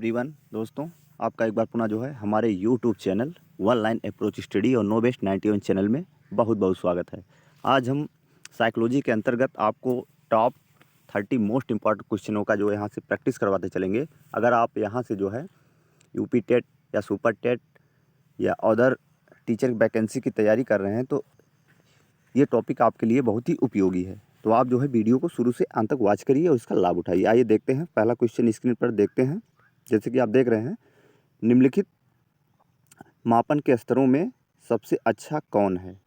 Everyone दोस्तों, आपका एक बार पुनः जो है हमारे YouTube channel one line approach study और नो बेस्ट 91 चैनल में बहुत बहुत स्वागत है। आज हम साइकोलॉजी के अंतर्गत आपको टॉप 30 मोस्ट इम्पॉर्टेंट क्वेश्चनों का जो है यहाँ से प्रैक्टिस करवाते चलेंगे। अगर आप यहाँ से जो है यूपी टेट या सुपर टेट या अदर टीचर वैकेंसी की तैयारी कर रहे हैं तो ये टॉपिक आपके लिए बहुत ही उपयोगी है। तो आप जो है वीडियो को शुरू से अंत तक वॉच करिए और इसका लाभ उठाइए। आइए देखते हैं, पहला क्वेश्चन स्क्रीन पर देखते हैं। जैसे कि आप देख रहे हैं, निम्नलिखित मापन के स्तरों में सबसे अच्छा कौन है।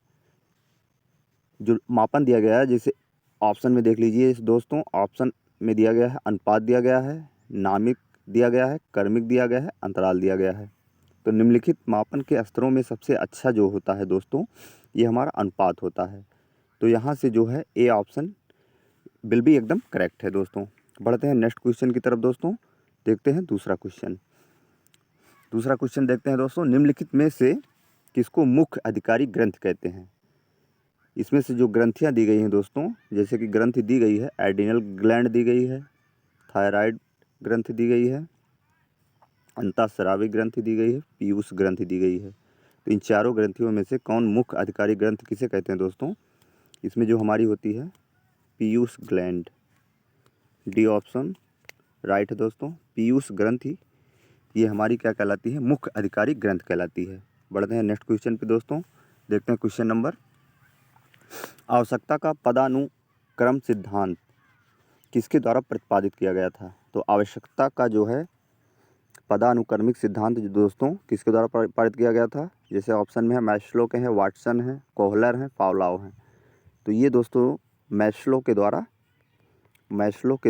जो मापन दिया गया है, जैसे ऑप्शन में देख लीजिए दोस्तों, ऑप्शन में दिया गया है अनुपात दिया गया है, नामिक दिया गया है, क्रमिक दिया गया है, अंतराल दिया गया है। तो निम्नलिखित मापन के स्तरों में सबसे अच्छा जो होता है दोस्तों, ये हमारा अनुपात होता है। तो यहाँ से जो है ए ऑप्शन बिल भी एकदम करेक्ट है दोस्तों। बढ़ते हैं नेक्स्ट क्वेश्चन की तरफ दोस्तों, देखते हैं दूसरा क्वेश्चन देखते हैं दोस्तों। निम्नलिखित में से किसको मुख्य अधिकारी ग्रंथ कहते हैं। इसमें से जो ग्रंथियाँ दी गई हैं दोस्तों, जैसे कि ग्रंथि दी गई है, एड्रिनल ग्लैंड दी गई है, थायराइड ग्रंथि दी गई है, अंतःस्रावी ग्रंथि दी गई है, पीयूष ग्रंथि दी गई है। तो इन चारों ग्रंथियों में से कौन मुख्य अधिकारी ग्रंथ किसे कहते हैं दोस्तों। इसमें जो हमारी होती है Piyush gland, D option right है दोस्तों। पीयूष ग्रंथि ये हमारी क्या कहलाती है, मुख्य अधिकारी ग्रंथ कहलाती है। बढ़ते हैं नेक्स्ट क्वेश्चन पे दोस्तों, देखते हैं क्वेश्चन नंबर। आवश्यकता का पदानुक्रम सिद्धांत किसके द्वारा प्रतिपादित किया गया था। तो आवश्यकता का जो है पदानुक्रमिक सिद्धांत जो दोस्तों किसके द्वारा प्रतिपादित किया गया था। जैसे ऑप्शन में है मैस्लो के हैं, वाटसन है, कोहलर हैं, पावलोव हैं। तो ये दोस्तों मैस्लो के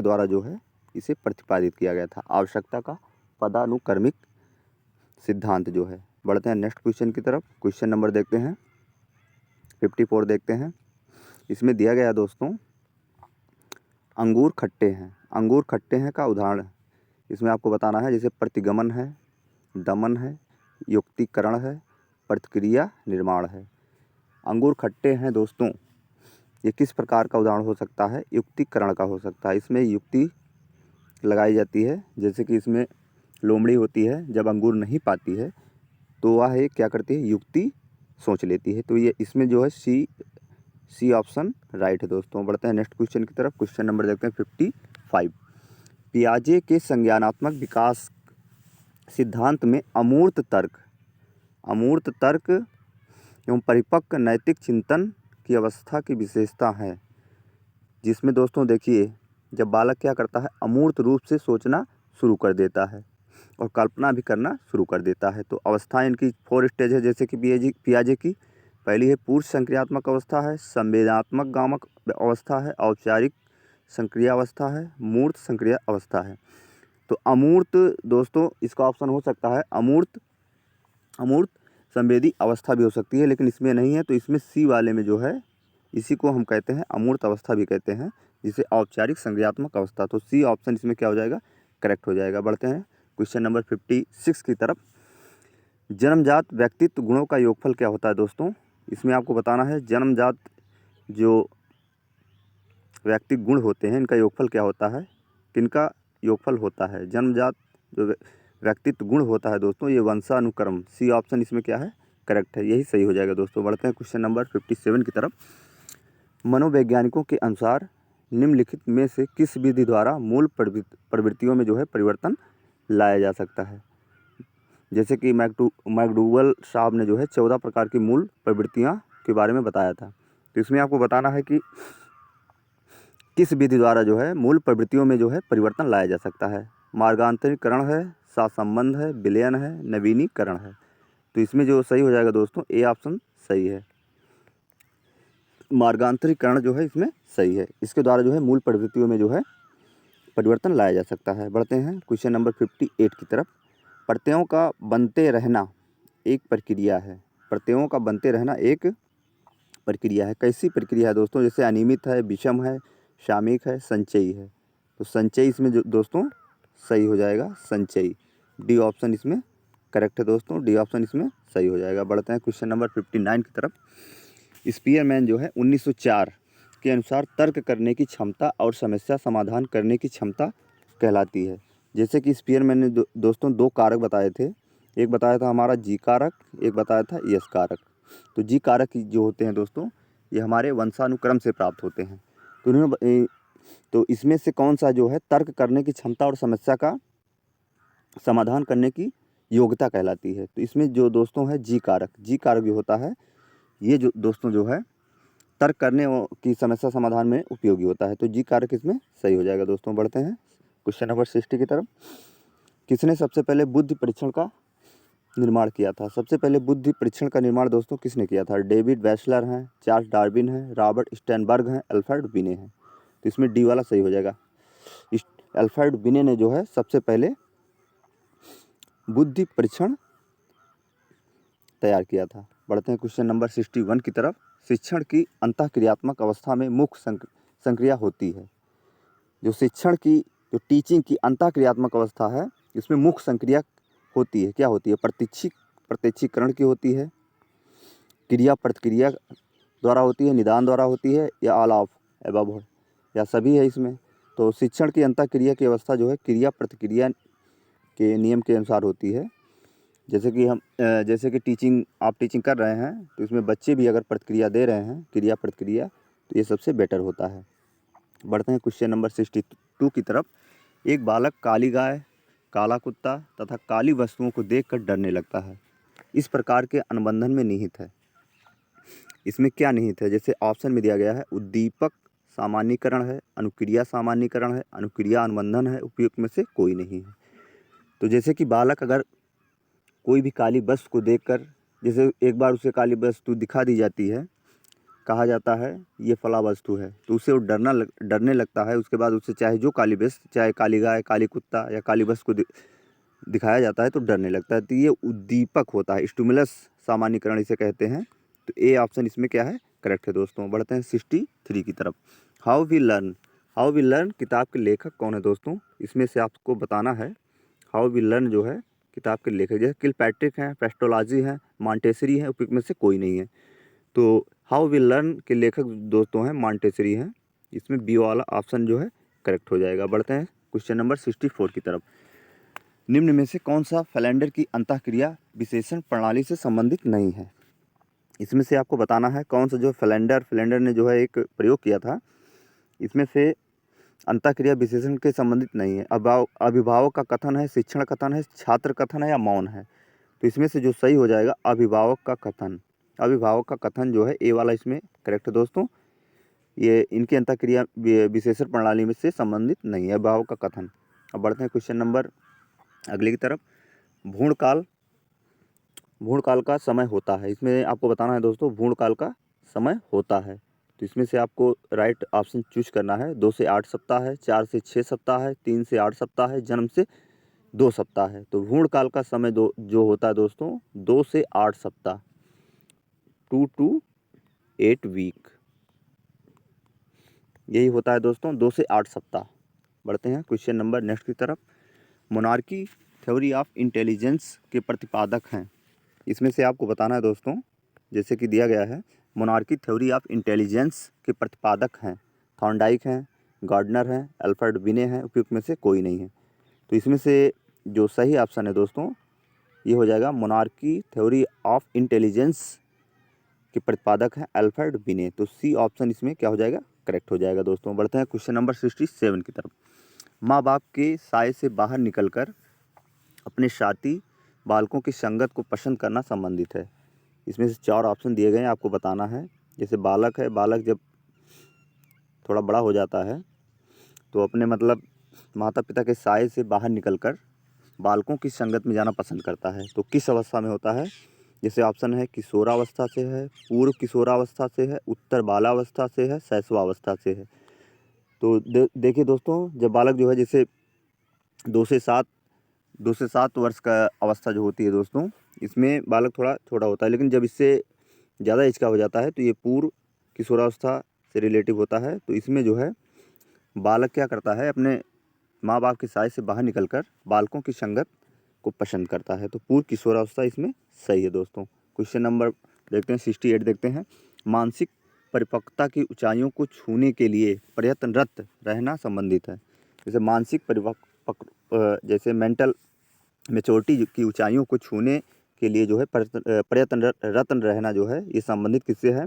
द्वारा जो है इसे प्रतिपादित किया गया था, आवश्यकता का पदानुक्रमिक सिद्धांत जो है। बढ़ते हैं नेक्स्ट क्वेश्चन की तरफ, क्वेश्चन नंबर देखते हैं 54 देखते हैं। इसमें दिया गया दोस्तों अंगूर खट्टे हैं का उदाहरण इसमें आपको बताना है। जैसे प्रतिगमन है, दमन है, युक्तिकरण है, प्रतिक्रिया निर्माण है। अंगूर खट्टे हैं दोस्तों, ये किस प्रकार का उदाहरण हो सकता है, युक्तिकरण का हो सकता है। इसमें युक्ति लगाई जाती है, जैसे कि इसमें लोमड़ी होती है, जब अंगूर नहीं पाती है तो वह एक क्या करती है, युक्ति सोच लेती है। तो ये इसमें जो है सी ऑप्शन राइट है दोस्तों। बढ़ते हैं नेक्स्ट क्वेश्चन की तरफ, क्वेश्चन नंबर देखते हैं 55। पियाजे के संज्ञानात्मक विकास सिद्धांत में अमूर्त तर्क एवं परिपक्व नैतिक चिंतन की अवस्था की विशेषता है। जिसमें दोस्तों देखिए, जब बालक क्या करता है, अमूर्त रूप से सोचना शुरू कर देता है और कल्पना भी करना शुरू कर देता है। तो अवस्थाएं इनकी 4 स्टेज है। जैसे कि पियाजे की पहली है पूर्व संक्रियात्मक अवस्था है, संवेदनात्मक गामक अवस्था है, औपचारिक संक्रिया अवस्था है, मूर्त संक्रिया अवस्था है। तो अमूर्त दोस्तों इसका ऑप्शन हो सकता है, अमूर्त संवेदी अवस्था भी हो सकती है, लेकिन इसमें नहीं है। तो इसमें सी वाले में जो है, इसी को हम कहते हैं अमूर्त अवस्था भी कहते हैं, जिसे औपचारिक संक्रियात्मक अवस्था। तो सी ऑप्शन इसमें क्या हो जाएगा, करेक्ट हो जाएगा। बढ़ते हैं क्वेश्चन नंबर 56 की तरफ। जन्मजात व्यक्तित्व गुणों का योगफल क्या होता है दोस्तों। इसमें आपको बताना है जन्मजात जो व्यक्तिगत गुण होते हैं इनका योगफल क्या होता है, किनका योगफल होता है। जन्मजात जो व्यक्तित्व गुण होता है दोस्तों, ये वंशानुक्रम, सी ऑप्शन इसमें क्या है, करेक्ट है, यही सही हो जाएगा दोस्तों। बढ़ते हैं क्वेश्चन नंबर 57 की तरफ। मनोवैज्ञानिकों के अनुसार निम्नलिखित में से किस विधि द्वारा मूल प्रवृत्तियों में जो है परिवर्तन लाया जा सकता है। जैसे कि मैकडूगल साहब ने जो है 14 प्रकार की मूल प्रवृत्तियां के बारे में बताया था। तो इसमें आपको बताना है कि किस विधि द्वारा जो है मूल प्रवृत्तियों में जो है परिवर्तन लाया जा सकता है। मार्गांतरीकरण है, सहसंबंध है, विलयन है, नवीनीकरण है। तो इसमें जो सही हो जाएगा दोस्तों, ए ऑप्शन सही है, मार्गांतरीकरण जो है इसमें सही है। इसके द्वारा जो है मूल प्रवृत्तियों में जो है परिवर्तन लाया जा सकता है। बढ़ते हैं क्वेश्चन नंबर 58 की तरफ। प्रत्ययों का बनते रहना एक प्रक्रिया है। प्रत्ययों का बनते रहना एक प्रक्रिया है। कैसी प्रक्रिया है दोस्तों, जैसे अनियमित है, विषम है, सामयिक है, संचयी है। तो संचयी इसमें जो दोस्तों सही हो जाएगा, संचयी, डी ऑप्शन इसमें करेक्ट है दोस्तों, डी ऑप्शन इसमें सही हो जाएगा। बढ़ते हैं क्वेश्चन नंबर 59 की तरफ। स्पीयरमैन जो है 1904 के अनुसार तर्क करने की क्षमता और समस्या समाधान करने की क्षमता कहलाती है। जैसे कि स्पीयर मैंने दोस्तों 2 कारक बताए थे। एक बताया था हमारा जी कारक, एक बताया था यस कारक। तो जी कारक जो होते हैं दोस्तों, ये हमारे वंशानुक्रम से प्राप्त होते हैं। तो इसमें से कौन सा जो है तर्क करने की क्षमता और समस्या का समाधान करने की योग्यता कहलाती है। तो इसमें जो दोस्तों है जी कारक जो होता है, ये जो दोस्तों जो है तर्क करने की समस्या समाधान में उपयोगी होता है। तो जी कारक इसमें सही हो जाएगा दोस्तों। बढ़ते हैं क्वेश्चन नंबर 60 की तरफ। किसने सबसे पहले बुद्धि परीक्षण का निर्माण किया था? सबसे पहले बुद्धि परीक्षण का निर्माण दोस्तों किसने किया था? डेविड वेस्लर हैं, चार्ल्स डार्विन हैं, रॉबर्ट स्टर्नबर्ग हैं, अल्फ्रेड बिने हैं। तो इसमें डी वाला सही हो जाएगा। अल्फ्रेड बिने ने जो है सबसे पहले बुद्धि परीक्षण तैयार किया था। बढ़ते हैं क्वेश्चन नंबर 61 की तरफ। शिक्षण की अंतःक्रियात्मक अवस्था में मुख्य संक्रिया होती है। जो शिक्षण की जो टीचिंग की अंतःक्रियात्मक अवस्था है, इसमें मुख्य संक्रिया होती है। क्या होती है? प्रत्यक्षीकरण की होती है, क्रिया प्रतिक्रिया द्वारा होती है, निदान द्वारा होती है, या ऑल ऑफ एबव या सभी है इसमें। तो शिक्षण की अंतःक्रिया की अवस्था जो है क्रिया प्रतिक्रिया के नियम के अनुसार होती है। जैसे कि आप टीचिंग कर रहे हैं, तो इसमें बच्चे भी अगर प्रतिक्रिया दे रहे हैं, क्रिया प्रतिक्रिया, तो ये सबसे बेटर होता है। बढ़ते हैं क्वेश्चन नंबर 62 की तरफ। एक बालक काली गाय, काला कुत्ता तथा काली वस्तुओं को देखकर डरने लगता है। इस प्रकार के अनुबंधन में निहित है। इसमें क्या निहित है? जैसे ऑप्शन में दिया गया है, उद्दीपक सामान्यीकरण है, अनुक्रिया सामान्यीकरण है, अनुक्रिया अनुबंधन है, उपयुक्त में से कोई नहीं है। तो जैसे कि बालक अगर कोई भी काली वस्तु को देखकर, जैसे एक बार उसे काली वस्तु दिखा दी जाती है, कहा जाता है ये फला वस्तु है, तो उसे वो डरने लगता है। उसके बाद उसे चाहे जो काली वस्तु, चाहे काली गाय, काली कुत्ता या काली वस्तु को दिखाया जाता है तो डरने लगता है। तो ये उद्दीपक होता है, स्टिमुलस सामान्यीकरण इसे कहते हैं। तो ए ऑप्शन इसमें क्या है? करेक्ट है दोस्तों। बढ़ते हैं 63 की तरफ। हाउ वी लर्न किताब के लेखक कौन है दोस्तों? इसमें से आपको बताना है। हाउ वी लर्न जो है किताब के लेखक जैसे किलपैट्रिक हैं, पेस्टोलॉजी हैं, मॉन्टेसरी हैं, उपयुक्त में से कोई नहीं है। तो हाउ वी लर्न के लेखक दोस्तों हैं मॉन्टेसरी हैं। इसमें बी वाला ऑप्शन जो है करेक्ट हो जाएगा। बढ़ते हैं क्वेश्चन नंबर 64 की तरफ। निम्न में से कौन सा फैलेंडर की अंतःक्रिया विशेषण प्रणाली से संबंधित नहीं है? इसमें से आपको बताना है कौन सा जो फैलेंडर ने जो है एक प्रयोग किया था, इसमें से अंतःक्रिया विशेषण के संबंधित नहीं है। अभिभावक का कथन है, शिक्षण कथन है, छात्र कथन है, या मौन है? तो इसमें से जो सही हो जाएगा अभिभावक का कथन। अभिभावक का कथन जो है ए वाला इसमें करेक्ट है दोस्तों। ये इनकी अंतःक्रिया विशेषण प्रणाली में से संबंधित नहीं है अभिभावक का कथन। अब बढ़ते हैं क्वेश्चन नंबर अगले की तरफ। भ्रूणकाल का समय होता है। इसमें आपको बताना है दोस्तों भ्रूणकाल का समय होता है। तो इसमें से आपको राइट ऑप्शन चूज करना है। 2 से 8 सप्ताह है, 4 से 6 सप्ताह है, 3 से 8 सप्ताह है, जन्म से 2 सप्ताह है। तो भ्रूणकाल का समय जो होता है दोस्तों 2 से 8 सप्ताह, 2 to 8 वीक, यही होता है दोस्तों 2 से 8 सप्ताह। बढ़ते हैं क्वेश्चन नंबर नेक्स्ट की तरफ। मोनार्की थ्योरी ऑफ इंटेलिजेंस के प्रतिपादक हैं। इसमें से आपको बताना है दोस्तों, जैसे कि दिया गया है, मोनार्की थ्योरी ऑफ इंटेलिजेंस के प्रतिपादक हैं थॉर्नडाइक हैं, गार्डनर हैं, अल्फ्रेड बिने हैं, उपयुक्त में से कोई नहीं है। तो इसमें से जो सही ऑप्शन है दोस्तों ये हो जाएगा मोनार्की थ्योरी ऑफ इंटेलिजेंस के प्रतिपादक हैं अल्फ्रेड बिने। तो सी ऑप्शन इसमें क्या हो जाएगा? करेक्ट हो जाएगा दोस्तों। बढ़ते हैं क्वेश्चन नंबर 67 की तरफ। माँ बाप के साय से बाहर निकलकर अपने साथी बालकों की संगत को पसंद करना संबंधित है। इसमें से 4 ऑप्शन दिए गए हैं, आपको बताना है। जैसे बालक है, बालक जब थोड़ा बड़ा हो जाता है तो अपने मतलब माता पिता के साय से बाहर निकलकर बालकों की संगत में जाना पसंद करता है। तो किस अवस्था में होता है? जैसे ऑप्शन है किशोरावस्था से है, पूर्व किशोरावस्था से है, उत्तर बालावस्था से है, शैशवावस्था से है। तो देखिए दोस्तों, जब बालक जो है जैसे 2 से 7 वर्ष का अवस्था जो होती है दोस्तों, इसमें बालक थोड़ा छोटा होता है। लेकिन जब इससे ज़्यादा एज का हो जाता है तो ये पूर्व किशोरावस्था से रिलेटिव होता है। तो इसमें जो है बालक क्या करता है, अपने माँ बाप के साय से बाहर निकलकर बालकों की संगत को पसंद करता है। तो पूर्व किशोरावस्था इसमें सही है दोस्तों। क्वेश्चन नंबर देखते हैं 68 देखते हैं। मानसिक परिपक्वता की ऊंचाइयों को छूने के लिए प्रयत्नरत रहना संबंधित है। जैसे मानसिक जैसे मेंटल मैच्योरिटी की ऊंचाइयों को छूने के लिए जो है प्रयत्नरत रहना जो है ये संबंधित किससे है?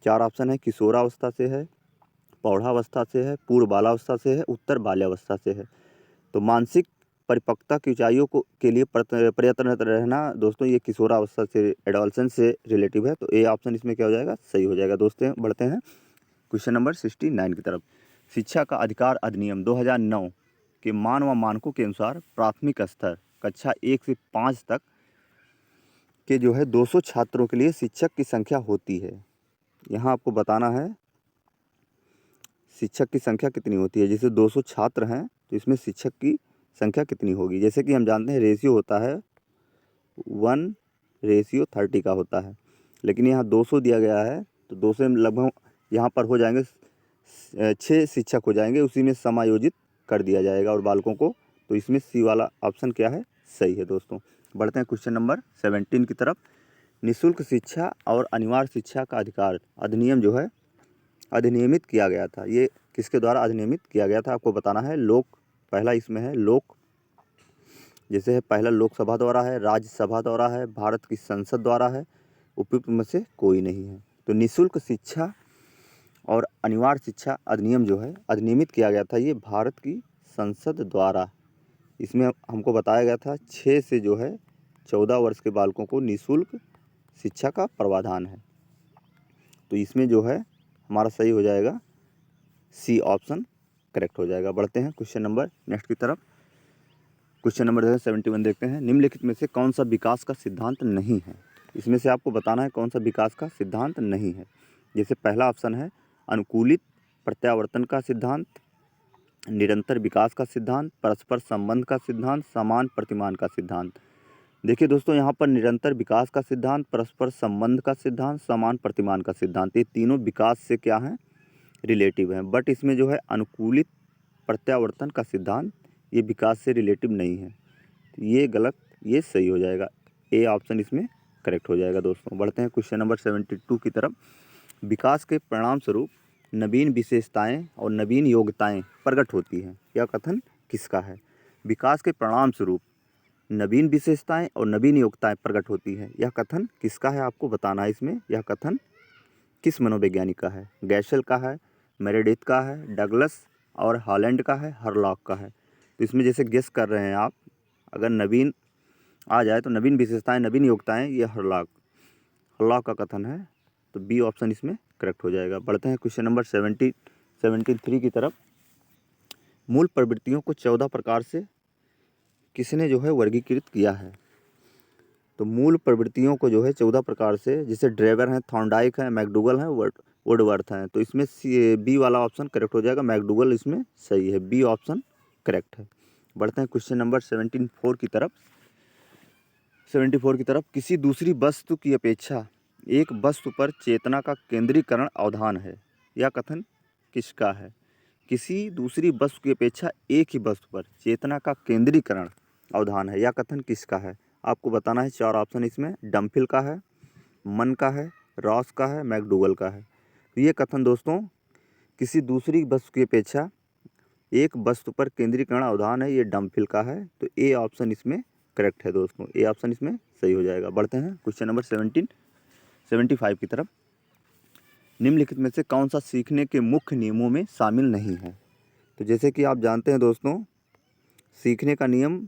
4 ऑप्शन है, किशोरावस्था से है, प्रौढ़ावस्था से है, पूर्व बालावस्था से है, उत्तर बाल्यावस्था से है। तो मानसिक परिपक्वता की ऊंचाइयों को के लिए प्रयत्नरत रहना दोस्तों ये किशोरावस्था से, एडोलसेंस से रिलेटिव है। तो ए ऑप्शन इसमें क्या हो जाएगा? सही हो जाएगा। दोस्तों बढ़ते हैं क्वेश्चन नंबर 69 की तरफ। शिक्षा का अधिकार अधिनियम 2009 के मान व मानकों के अनुसार प्राथमिक स्तर कक्षा 1 से 5 तक के जो है 200 छात्रों के लिए शिक्षक की संख्या होती है। यहाँ आपको बताना है शिक्षक की संख्या कितनी होती है। जैसे 200 छात्र हैं तो इसमें शिक्षक की संख्या कितनी होगी? जैसे कि हम जानते हैं रेशियो होता है 1:30 का होता है, लेकिन यहाँ 200 दिया गया है तो 2 से लगभग यहाँ पर हो जाएंगे 6 शिक्षक हो जाएंगे, उसी में समायोजित कर दिया जाएगा और बालकों को। तो इसमें सी वाला ऑप्शन क्या है? सही है। दोस्तों बढ़ते हैं क्वेश्चन नंबर 17 की तरफ। निःशुल्क शिक्षा और अनिवार्य शिक्षा का अधिकार अधिनियम जो है अधिनियमित किया गया था। ये किसके द्वारा अधिनियमित किया गया था आपको बताना है। पहला इसमें है लोक, जैसे है पहला लोकसभा द्वारा है, राज्यसभा द्वारा है, भारत की संसद द्वारा है, उपयुक्त में से कोई नहीं है। तो निःशुल्क शिक्षा और अनिवार्य शिक्षा अधिनियम जो है अधिनियमित किया गया था ये भारत की संसद द्वारा। इसमें हमको बताया गया था 6 से जो है 14 वर्ष के बालकों को निःशुल्क शिक्षा का प्रावधान है। तो इसमें जो है हमारा सही हो जाएगा, सी ऑप्शन करेक्ट हो जाएगा। बढ़ते हैं क्वेश्चन नंबर नेक्स्ट की तरफ। क्वेश्चन नंबर 71 देखते हैं। निम्नलिखित में से कौन सा विकास का सिद्धांत नहीं है? इसमें से आपको बताना है कौन सा विकास का सिद्धांत नहीं है। जैसे पहला ऑप्शन है अनुकूलित प्रत्यावर्तन का सिद्धांत, निरंतर विकास का सिद्धांत, परस्पर संबंध का सिद्धांत, समान प्रतिमान का सिद्धांत। देखिए दोस्तों यहाँ पर निरंतर विकास का सिद्धांत, परस्पर संबंध का सिद्धांत, समान प्रतिमान का सिद्धांत, ये तीनों विकास से क्या हैं? रिलेटिव हैं। बट इसमें जो है अनुकूलित प्रत्यावर्तन का सिद्धांत ये विकास से रिलेटिव नहीं है। ये गलत, ये सही हो जाएगा। ए ऑप्शन इसमें करेक्ट हो जाएगा। दोस्तों बढ़ते हैं क्वेश्चन नंबर 72 की तरफ। विकास के परिणाम स्वरूप नवीन विशेषताएं और नवीन योग्यताएं प्रकट होती हैं, यह कथन किसका है? विकास के परिणाम स्वरूप नवीन विशेषताएं और नवीन योग्यताएं प्रकट होती हैं, यह कथन किसका है आपको बताना है। इसमें यह कथन किस मनोवैज्ञानिक का है? गैशल का है, मेरेडिथ का है, डगलस और हॉलैंड का है, हरलॉक का है। तो इसमें जैसे गेस कर रहे हैं आप, अगर नवीन आ जाए तो नवीन विशेषताएं नवीन योग्यताएं ये हरलॉक का कथन है। तो बी ऑप्शन इसमें करेक्ट हो जाएगा। बढ़ते हैं क्वेश्चन नंबर 73 की तरफ। मूल प्रवृत्तियों को 14 प्रकार से किसने जो है वर्गीकृत किया है? तो मूल प्रवृत्तियों को जो है 14 प्रकार से, जैसे ड्रेवर हैं, थॉर्नडाइक हैं, मैकडूगल हैं, वुडवर्थ हैं। तो इसमें बी वाला ऑप्शन करेक्ट हो जाएगा। मैकडूगल इसमें सही है, बी ऑप्शन करेक्ट है। बढ़ते हैं क्वेश्चन नंबर 74 की तरफ। 74 की तरफ। किसी दूसरी वस्तु की अपेक्षा एक वस्तु पर चेतना का केंद्रीकरण अवधान है, यह कथन किसका है? किसी दूसरी वस्तु की अपेक्षा एक ही वस्तु पर चेतना का केंद्रीकरण अवधान है, यह कथन किसका है? आपको बताना है। 4 ऑप्शन इसमें डम्फिल का है, मन का है, रॉस का है, मैकडूगल का है। तो ये कथन दोस्तों किसी दूसरी वस्तु की अपेक्षा एक वस्तु पर केंद्रीकरण अवधान है, ये डम्फिल का है। तो ए ऑप्शन इसमें करेक्ट है। दोस्तों ए ऑप्शन इसमें सही हो जाएगा। बढ़ते हैं क्वेश्चन नंबर 75 की तरफ। निम्नलिखित में से कौन सा सीखने के मुख्य नियमों में शामिल नहीं है? तो जैसे कि आप जानते हैं दोस्तों, सीखने का नियम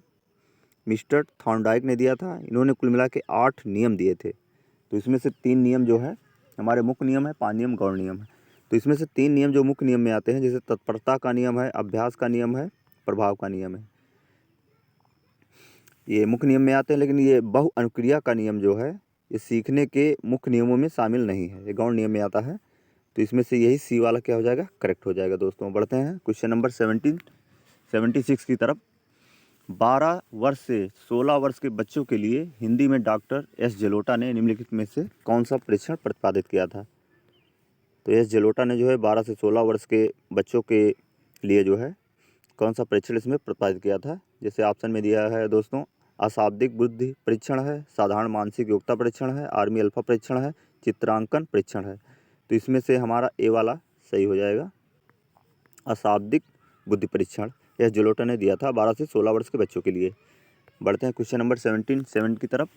मिस्टर थॉर्नडाइक ने दिया था। इन्होंने कुल मिला के 8 नियम दिए थे। तो इसमें से 3 नियम जो है हमारे मुख्य नियम है, 5 नियम गौण नियम है। तो इसमें से 3 नियम जो मुख्य नियम में आते हैं, जैसे तत्परता का नियम है, अभ्यास का नियम है, प्रभाव का नियम है, ये मुख्य नियम में आते हैं। लेकिन ये बहु अनुक्रिया का नियम जो है ये सीखने के मुख्य नियमों में शामिल नहीं है, ये गौण नियम में आता है। तो इसमें से यही सी वाला क्या हो जाएगा? करेक्ट हो जाएगा। दोस्तों बढ़ते हैं क्वेश्चन नंबर 76 की तरफ। 12 वर्ष से 16 वर्ष के बच्चों के लिए हिंदी में डॉक्टर एस जलोटा ने निम्नलिखित में से कौन सा परीक्षण प्रतिपादित किया था? तो एस जलोटा ने जो है 12 से 16 वर्ष के बच्चों के लिए जो है कौन सा परीक्षण इसमें प्रतिपादित किया था? जैसे ऑप्शन में दिया है दोस्तों, अशाब्दिक बुद्धि परीक्षण है, साधारण मानसिक योग्यता परीक्षण है, आर्मी अल्फा परीक्षण है, चित्रांकन परीक्षण है। तो इसमें से हमारा ए वाला सही हो जाएगा, अशाब्दिक बुद्धि परीक्षण। यह जलोटा ने दिया था 12 से 16 वर्ष के बच्चों के लिए। बढ़ते हैं क्वेश्चन नंबर 77 की तरफ।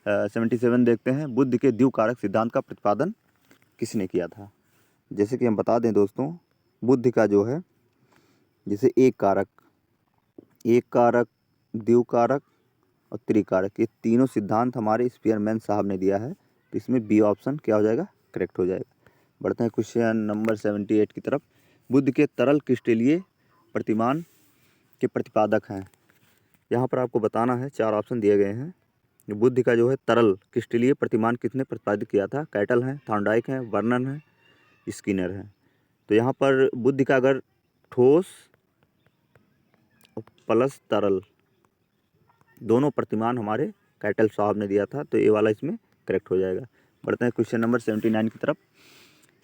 77 देखते हैं, बुद्धि के द्विकारक सिद्धांत का प्रतिपादन किसने किया था। जैसे कि हम बता दें दोस्तों, बुद्धि का जो है जैसे एक कारक, द्विकारक और त्रिकारक, ये तीनों सिद्धांत हमारे स्पीयरमैन साहब ने दिया है। तो इसमें बी ऑप्शन क्या हो जाएगा, करेक्ट हो जाएगा। बढ़ते हैं क्वेश्चन नंबर 78 की तरफ। बुद्ध के तरल क्रिस्टलीय प्रतिमान के प्रतिपादक हैं। यहाँ पर आपको बताना है, 4 ऑप्शन दिए गए हैं। बुद्ध का जो है तरल क्रिस्टलीय प्रतिमान किसने प्रतिपादित किया था। कैटल हैं, थॉर्नडाइक हैं, वर्नन है, स्किनर है। तो यहाँ पर बुद्ध का अगर ठोस प्लस तरल दोनों प्रतिमान हमारे कैटल साहब ने दिया था, तो ये वाला इसमें करेक्ट हो जाएगा। बढ़ते हैं क्वेश्चन नंबर 79 की तरफ।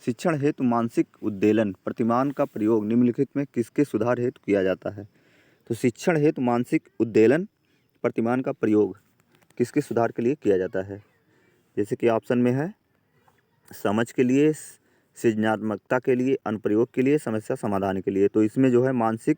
शिक्षण हेतु मानसिक उद्वेलन प्रतिमान का प्रयोग निम्नलिखित में किसके सुधार हेतु किया जाता है। तो शिक्षण हेतु मानसिक उद्वेलन प्रतिमान का प्रयोग किसके सुधार के लिए किया जाता है। जैसे कि ऑप्शन में है समझ के लिए, सृजनात्मकता के लिए, अनुप्रयोग के लिए, समस्या समाधान के लिए। तो इसमें जो है मानसिक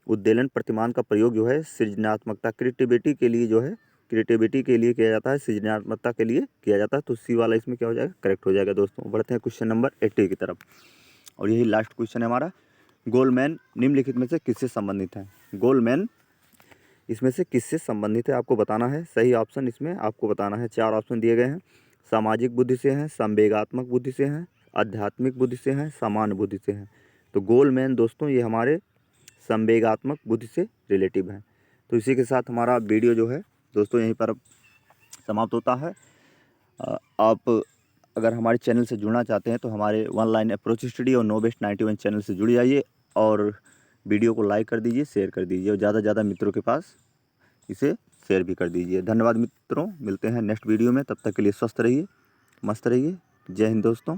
उद्वेलन प्रतिमान का प्रयोग जो है सृजनात्मकता, क्रिएटिविटी के लिए जो है, क्रिएटिविटी के लिए किया जाता है, सृजनात्मकता के लिए किया जाता है। तो सी वाला इसमें क्या हो जाएगा, करेक्ट हो जाएगा दोस्तों। बढ़ते हैं क्वेश्चन नंबर 80 की तरफ, और यही लास्ट क्वेश्चन है हमारा। गोलमैन निम्नलिखित में से किससे संबंधित है। गोलमैन इसमें से किससे संबंधित है आपको बताना है। सही ऑप्शन इसमें आपको बताना है, 4 ऑप्शन दिए गए हैं। सामाजिक बुद्धि से हैं, संवेगात्मक बुद्धि से हैं, आध्यात्मिक बुद्धि से हैं, सामान्य बुद्धि से हैं। तो गोलमैन दोस्तों ये हमारे संवेगात्मक बुद्धि से रिलेटिव हैं। तो इसी के साथ हमारा वीडियो जो है दोस्तों यहीं पर समाप्त होता है। आप अगर हमारे चैनल से जुड़ना चाहते हैं तो हमारे वन लाइन अप्रोच स्टडी और नो बेस्ट 91 चैनल से जुड़ जाइए, और वीडियो को लाइक कर दीजिए, शेयर कर दीजिए, और ज़्यादा से ज़्यादा मित्रों के पास इसे शेयर भी कर दीजिए। धन्यवाद मित्रों, मिलते हैं नेक्स्ट वीडियो में। तब तक के लिए स्वस्थ रहिए, मस्त रहिए। जय हिंद दोस्तों।